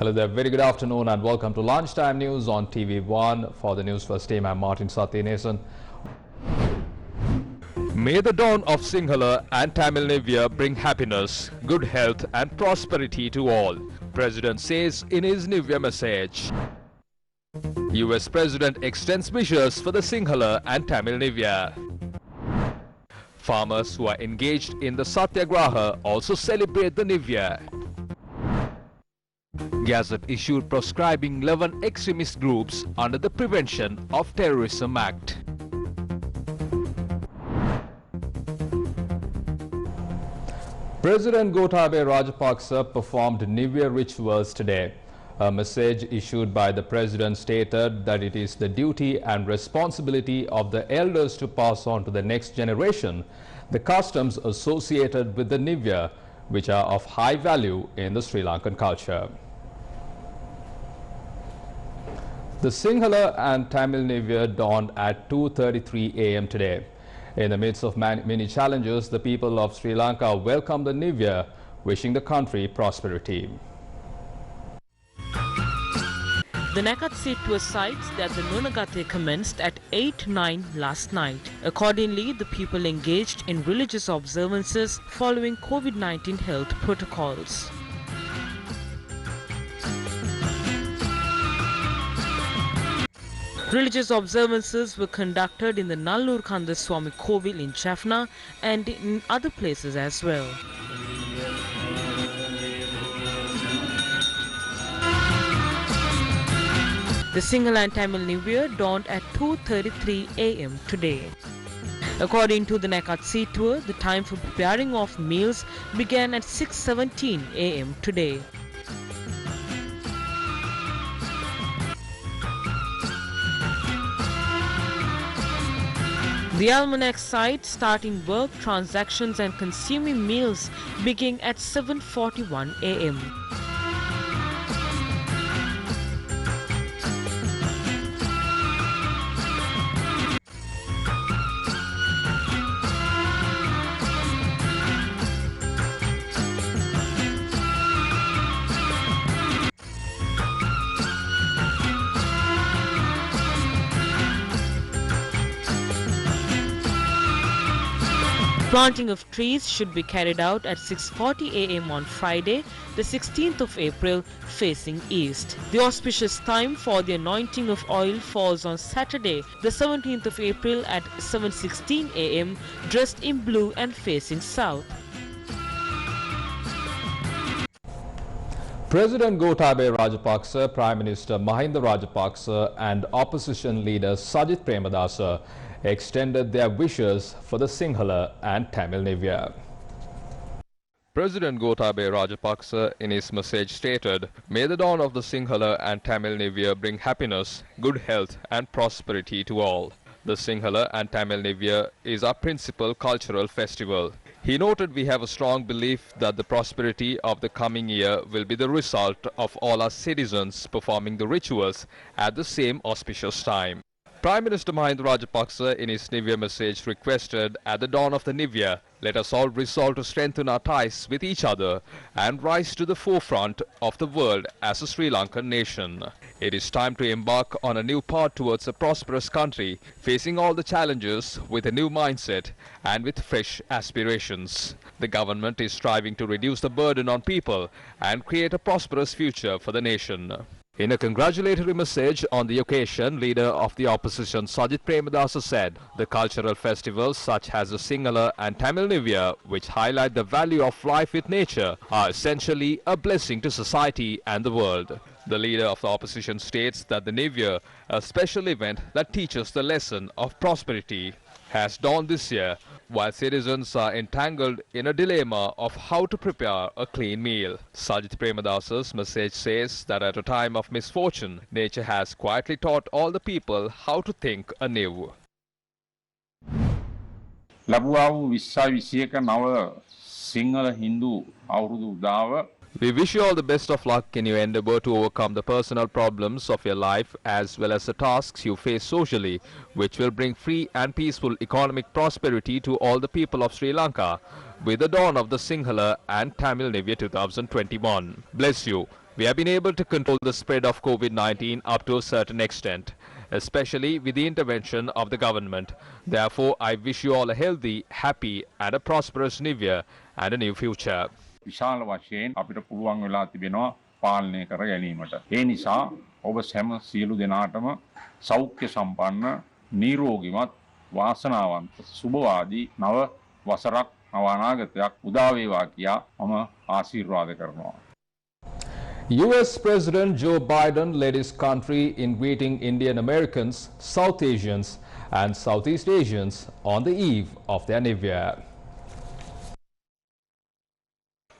Hello there, very good afternoon and welcome to Lunchtime News on TV1. For the News First team, I'm Martin Satyanesan. May the dawn of Sinhala and Tamil New Year bring happiness, good health and prosperity to all, President says in his New Year message. US President extends wishes for the Sinhala and Tamil New Year. Farmers who are engaged in the Satyagraha also celebrate the New Year. Gazette issued proscribing 11 extremist groups under the Prevention of Terrorism Act. President Gotabaya Rajapaksa performed New Year rituals today. A message issued by the president stated that it is the duty and responsibility of the elders to pass on to the next generation the customs associated with the New Year, which are of high value in the Sri Lankan culture. The Sinhala and Tamil New Year dawned at 2:33 a.m. today. In the midst of many challenges, the people of Sri Lanka welcomed the New Year, wishing the country prosperity. The Nakatsetua cites that the Nunagate commenced at 8-9 last night. Accordingly, the people engaged in religious observances following COVID-19 health protocols. Religious observances were conducted in the Nallur Kandaswamy Kovil in Jaffna and in other places as well. The Sinhala and Tamil New Year dawned at 2:33 a.m. today. According to the Nakatsetua, the time for preparing of meals began at 6:17 a.m. today. The Almanac site starting work, transactions and consuming meals began at 7:41 a.m. Planting of trees should be carried out at 6:40 a.m. on Friday, the 16th of April, facing east. The auspicious time for the anointing of oil falls on Saturday, the 17th of April at 7:16 a.m., dressed in blue and facing south. President Gotabaya Rajapaksa, Prime Minister Mahinda Rajapaksa and opposition leader Sajith Premadasa extended their wishes for the Sinhala and Tamil New Year. President Gotabaya Rajapaksa in his message stated, "May the dawn of the Sinhala and Tamil New Year bring happiness, good health and prosperity to all." The Sinhala and Tamil New Year is our principal cultural festival. He noted we have a strong belief that the prosperity of the coming year will be the result of all our citizens performing the rituals at the same auspicious time. Prime Minister Mahinda Rajapaksa in his New Year message requested, "At the dawn of the New Year, let us all resolve to strengthen our ties with each other and rise to the forefront of the world as a Sri Lankan nation. It is time to embark on a new path towards a prosperous country, facing all the challenges with a new mindset and with fresh aspirations. The government is striving to reduce the burden on people and create a prosperous future for the nation." In a congratulatory message on the occasion, leader of the opposition Sajith Premadasa said, "The cultural festivals such as the Sinhala and Tamil New Year, which highlight the value of life with nature, are essentially a blessing to society and the world." The leader of the opposition states that the New Year, a special event that teaches the lesson of prosperity, has dawned this year, while citizens are entangled in a dilemma of how to prepare a clean meal. Sajith Premadasa's message says that at a time of misfortune, nature has quietly taught all the people how to think anew. ලැබුවා වූ 2021 නව සිංහල හින්දු අවුරුදු උදාව We wish you all the best of luck in your endeavor to overcome the personal problems of your life as well as the tasks you face socially, which will bring free and peaceful economic prosperity to all the people of Sri Lanka with the dawn of the Sinhala and Tamil New Year 2021. Bless you. we have been able to control the spread of COVID-19 up to a certain extent, especially with the intervention of the government. Therefore, I wish you all a healthy, happy and a prosperous new year and a new future. විශාල වශයෙන් අපිට පුළුවන් වෙලා තිබෙනවා පාලනය කර ගැනීමට. ඒ නිසා ඔබ සැම සියලු දෙනාටම සෞඛ්‍ය සම්පන්න නිරෝගීමත් වාසනාවන්ත සුබවාදී නව වසරක් නව අනාගතයක් උදා වේවා කියා මම ආශිර්වාද කරනවා. US President Joe Biden led his country in greeting Indian Americans, South Asians and Southeast Asians on the eve of their New Year.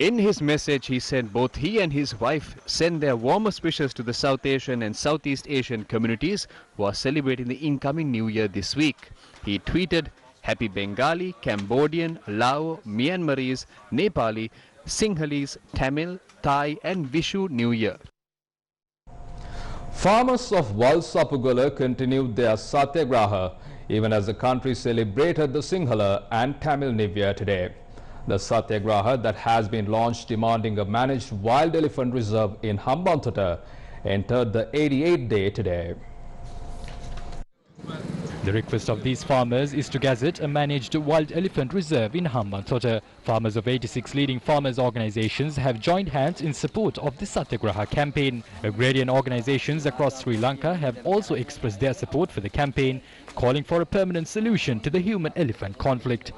In his message, he said both he and his wife send their warmest wishes to the South Asian and Southeast Asian communities who are celebrating the incoming New Year this week. He tweeted, "Happy Bengali, Cambodian, Lao, Myanmarese, Nepali, Sinhalese, Tamil, Thai and Vishu New Year." Farmers of Valsapugala continued their satyagraha even as the country celebrated the Sinhala and Tamil New Year today. The satyagraha that has been launched demanding a managed wild elephant reserve in Hambantota entered the 88th day today. The request of these farmers is to gazette a managed wild elephant reserve in Hambantota. Farmers of 86 leading farmers organizations have joined hands in support of the Satyagraha campaign. Agrarian organizations across Sri Lanka have also expressed their support for the campaign, calling for a permanent solution to the human-elephant conflict.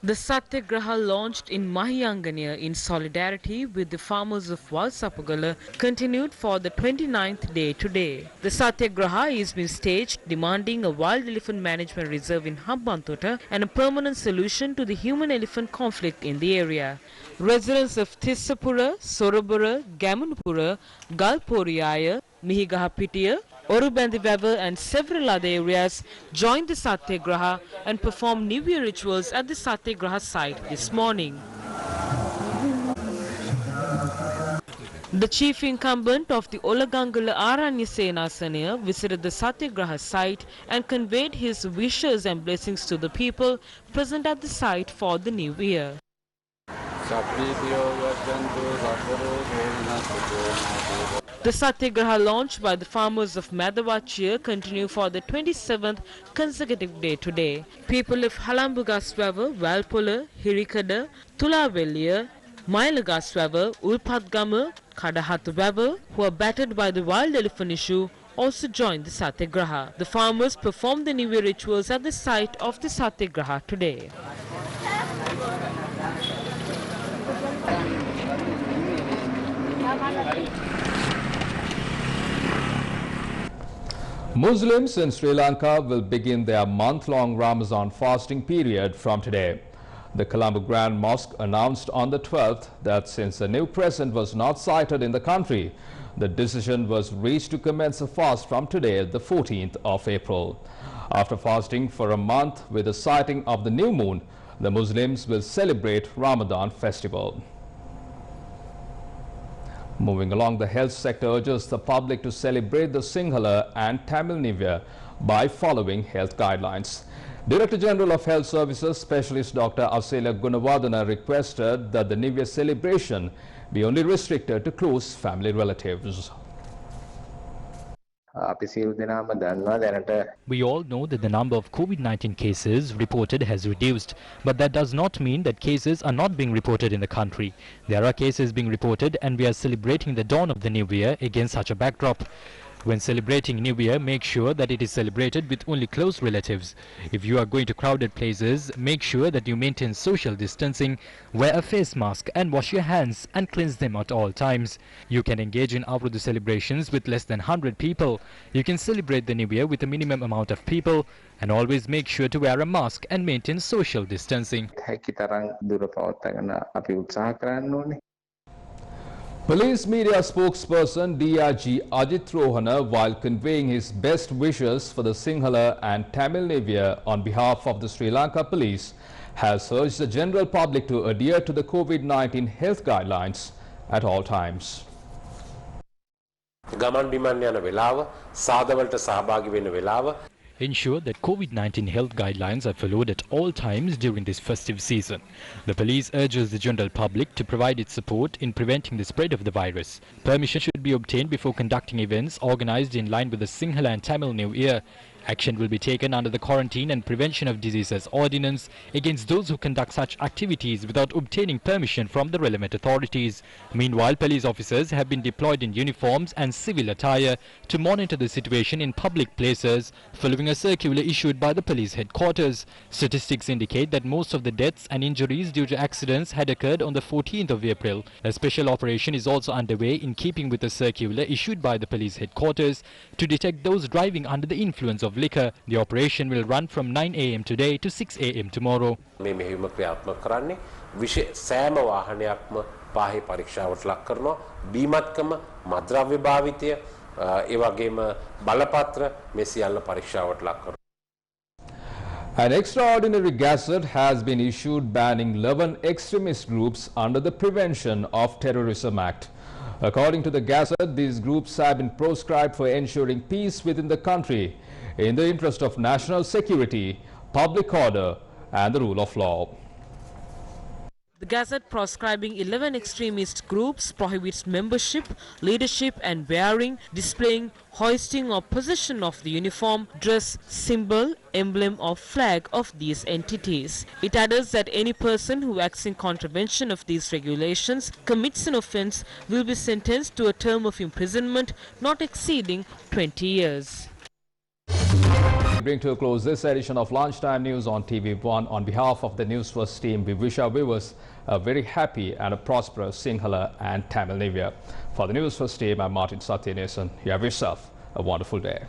The Satyagraha launched in Mahiyangania in solidarity with the farmers of Valsapugala continued for the 29th day today. The Satyagraha is being staged demanding a wild elephant management reserve in Hambantota and a permanent solution to the human-elephant conflict in the area. Residents of Tissapura, Sorabura, Gamunpura, Galporiyaya, Mihigahapitiya, Orubandivavu and several other areas joined the Satyagraha and performed New Year rituals at the Satyagraha site this morning. The chief incumbent of the Olagangala Aranya Senasaniya visited the Satyagraha site and conveyed his wishes and blessings to the people present at the site for the New Year. The Satyagraha launched by the farmers of Madhavachir continue for the 27th consecutive day today. People of Halambugaswava, Valpola, Hirikada, Tulavelliya, Mailagaswava, Ulpadgama, Kadahatuwava, who are battered by the wild elephant issue, also joined the Satyagraha. The farmers performed the New Year rituals at the site of the Satyagraha today. Muslims in Sri Lanka will begin their month-long Ramadan fasting period from today. The Colombo Grand Mosque announced on the 12th that since a new president was not sighted in the country, the decision was reached to commence a fast from today, the 14th of April. After fasting for a month with the sighting of the new moon, the Muslims will celebrate Ramadan festival. Moving along, the health sector urges the public to celebrate the Sinhala and Tamil New Year by following health guidelines. Director General of Health Services Specialist Dr. Asela Gunawardana requested that the New Year celebration be only restricted to close family relatives. We all know that the number of COVID-19 cases reported has reduced, but that does not mean that cases are not being reported in the country. There are cases being reported and we are celebrating the dawn of the New Year against such a backdrop. When celebrating New Year, make sure that it is celebrated with only close relatives. If you are going to crowded places, make sure that you maintain social distancing, wear a face mask and wash your hands and cleanse them at all times. You can engage in outdoor celebrations with less than 100 people. You can celebrate the New Year with a minimum amount of people and always make sure to wear a mask and maintain social distancing. Police media spokesperson DIG Ajit Rohana, while conveying his best wishes for the Sinhala and Tamil New Year on behalf of the Sri Lanka Police, has urged the general public to adhere to the COVID-19 health guidelines at all times. ensure that COVID-19 health guidelines are followed at all times during this festive season. The police urges the general public to provide its support in preventing the spread of the virus. Permission should be obtained before conducting events organized in line with the Sinhala and Tamil New Year. Action will be taken under the Quarantine and Prevention of Diseases Ordinance against those who conduct such activities without obtaining permission from the relevant authorities. Meanwhile, police officers have been deployed in uniforms and civil attire to monitor the situation in public places, following a circular issued by the police headquarters. Statistics indicate that most of the deaths and injuries due to accidents had occurred on the 14th of April. A special operation is also underway in keeping with the circular issued by the police headquarters to detect those driving under the influence of liquor. The operation will run from 9 a.m. today to 6 a.m. tomorrow. මේ මෙහෙයුම ක්‍රියාත්මක කරන්නේ විශේෂ සෑම වාහනයක්ම පාහේ පරීක්ෂාවට ලක් කරනවා බීමත්කම මද්‍රව්‍ය භාවිතය ඒ වගේම බලපත්‍ර මේ සියල්ල පරීක්ෂාවට ලක් කරනවා. An extraordinary gazette has been issued banning 11 extremist groups under the Prevention of Terrorism Act. According to the gazette, these groups have been proscribed for ensuring peace within the country in the interest of national security, public order and the rule of law. The Gazette proscribing 11 extremist groups prohibits membership, leadership and wearing, displaying, hoisting or possession of the uniform, dress, symbol, emblem or flag of these entities. It adds that any person who acts in contravention of these regulations commits an offence will be sentenced to a term of imprisonment not exceeding 20 years. We bring to a close this edition of Lunchtime News on TV1. On behalf of the Newsfirst team, we wish our viewers a very happy and a prosperous Sinhala and Tamil New Year. For the Newsfirst team, I'm Martin Satyanesan. You have yourself a wonderful day.